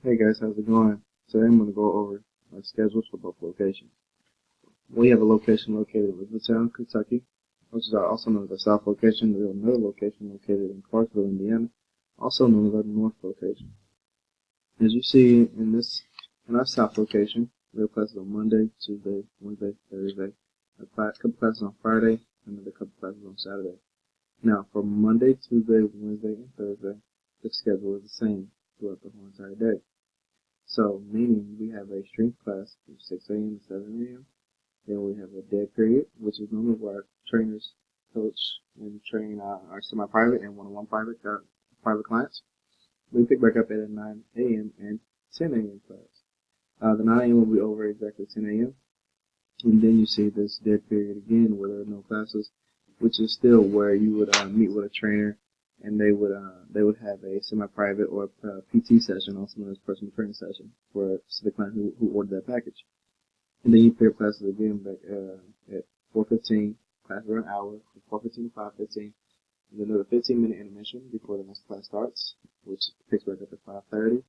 Hey guys, how's it going? Today I'm going to go over our schedules for both locations. We have a location located in Elizabethtown, Kentucky, which is also known as our south location. We have another location located in Clarksville, Indiana, also known as our north location. As you see in our south location, we have classes on Monday, Tuesday, Wednesday, Thursday, a couple classes on Friday, and a couple classes on Saturday. Now, for Monday, Tuesday, Wednesday, and Thursday, the schedule is the same throughout the whole entire day. So, meaning we have a strength class from 6 a.m. to 7 a.m. Then we have a dead period, which is normally where our trainers coach and train our semi-private and one-on-one private clients. We pick back up at a 9 a.m. and 10 a.m. class. The 9 a.m. will be over exactly 10 a.m. And then you see this dead period again where there are no classes, which is still where you would meet with a trainer and they would have a semi-private or a PT session, also known as personal training session, for a specific client who ordered that package. And then you pick up classes again back at 4:15, class for an hour, from 4:15 to 5:15, and then another 15-minute intermission before the next class starts, which picks back up at 5:30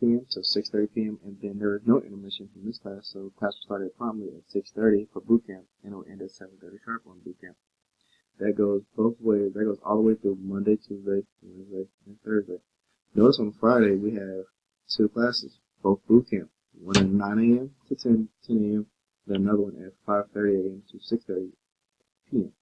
p.m. to 6:30 p.m. And then there is no intermission from this class, so class will start at promptly at 6:30 for boot camp, and it will end at 7:30 sharp on boot camp. That goes both ways. That goes all the way through Monday, Tuesday, Wednesday, and Thursday. Notice on Friday we have two classes, both boot camp. One at 9 a.m. to 10 a.m. Then another one at 5:30 a.m. to 6:30 p.m.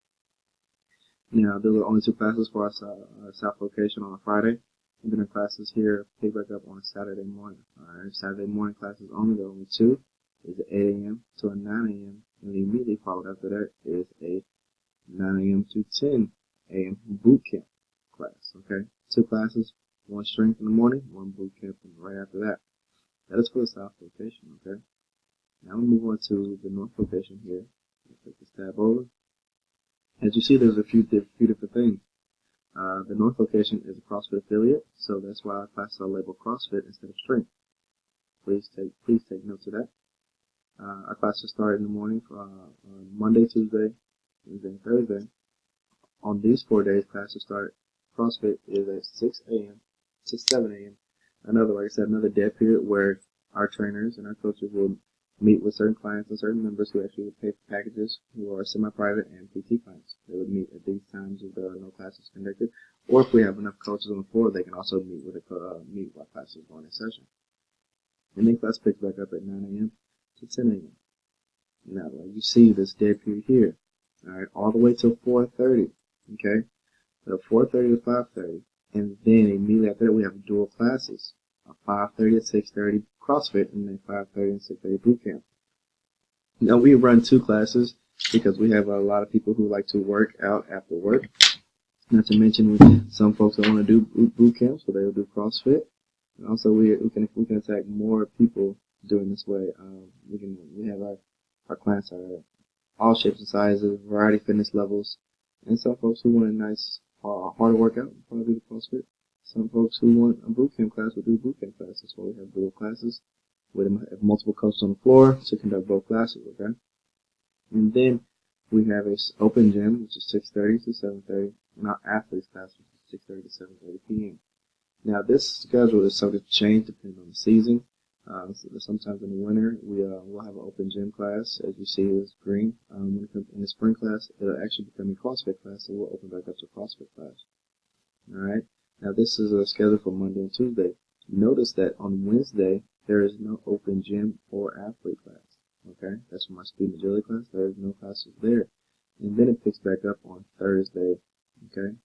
Now, those are only two classes for our south location on a Friday. And then the classes here pick back up on a Saturday morning. Our Saturday morning classes only, there are only two. Is at 8 a.m. to a 9 a.m. And immediately followed after that is a 9 a.m. to 10 a.m. boot camp class. Okay, two classes, one strength in the morning, one boot camp right after that. That is for the south location. Okay, now we move on to the north location here. Click this tab over. As you see, there's a few different things. The north location is a CrossFit affiliate, so that's why our classes are labeled CrossFit instead of strength. Please take note of that. Our classes start in the morning for Monday, Tuesday, Wednesday, and Thursday. On these 4 days, classes start. CrossFit is at 6 a.m. to 7 a.m. Another dead period where our trainers and our coaches will meet with certain clients and certain members who actually pay for packages, who are semi-private and PT clients. They would meet at these times if there are no classes conducted, or if we have enough coaches on the floor, they can also meet while classes are going in session. And then class picks back up at 9 a.m. to 10 a.m. Now, like you see this dead period here, all right, all the way till 4:30. Okay, so 4:30 to 5:30, and then immediately after that we have dual classes, 5:30 to 6:30 CrossFit, and then 5:30 and 6:30 boot camp. Now we run two classes because we have a lot of people who like to work out after work. Not to mention some folks that want to do boot camp, so they will do CrossFit. And also we can attack more people doing this way. We have our clients are all shapes and sizes, variety fitness levels, and some folks who want a nice hard workout will probably do the CrossFit. Some folks who want a boot camp class will do boot camp classes. So we have dual classes with multiple coaches on the floor to conduct both classes. Okay, and then we have a open gym, which is 6:30 to 7:30, and our athletes class, which is 6:30 to 7:30 p.m. Now this schedule is subject to change depending on the season. So sometimes in the winter we'll have an open gym class, as you see is green. In the spring class, it'll actually become a CrossFit class, so we'll open back up to CrossFit class. All right. Now this is a schedule for Monday and Tuesday. Notice that on Wednesday there is no open gym or athlete class. Okay, that's for my speed and agility class. There is no classes there, and then it picks back up on Thursday. Okay,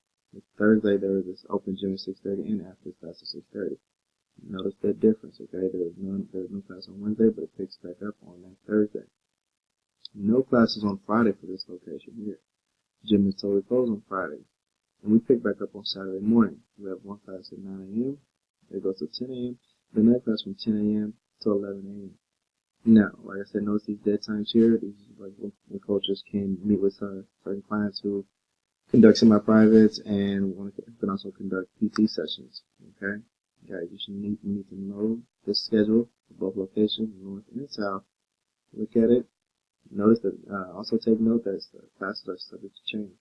Thursday there is this open gym at 6:30 and athlete class at 6:30. Notice that difference. Okay, there's no class on Wednesday, but it picks back up on that Thursday. No classes on Friday for this location here. Gym is totally closed on Friday. And we pick back up on Saturday morning. We have one class at 9 a.m. It goes to 10 a.m. The next class from 10 a.m. to 11 a.m. Now, like I said, notice these dead times here. These is like when coaches can meet with certain clients who conduct semi-privates and can also conduct PT sessions. Okay, guys, you need to know this schedule for both locations, north and south. Look at it. Notice that. Also take note that the classes are subject to change.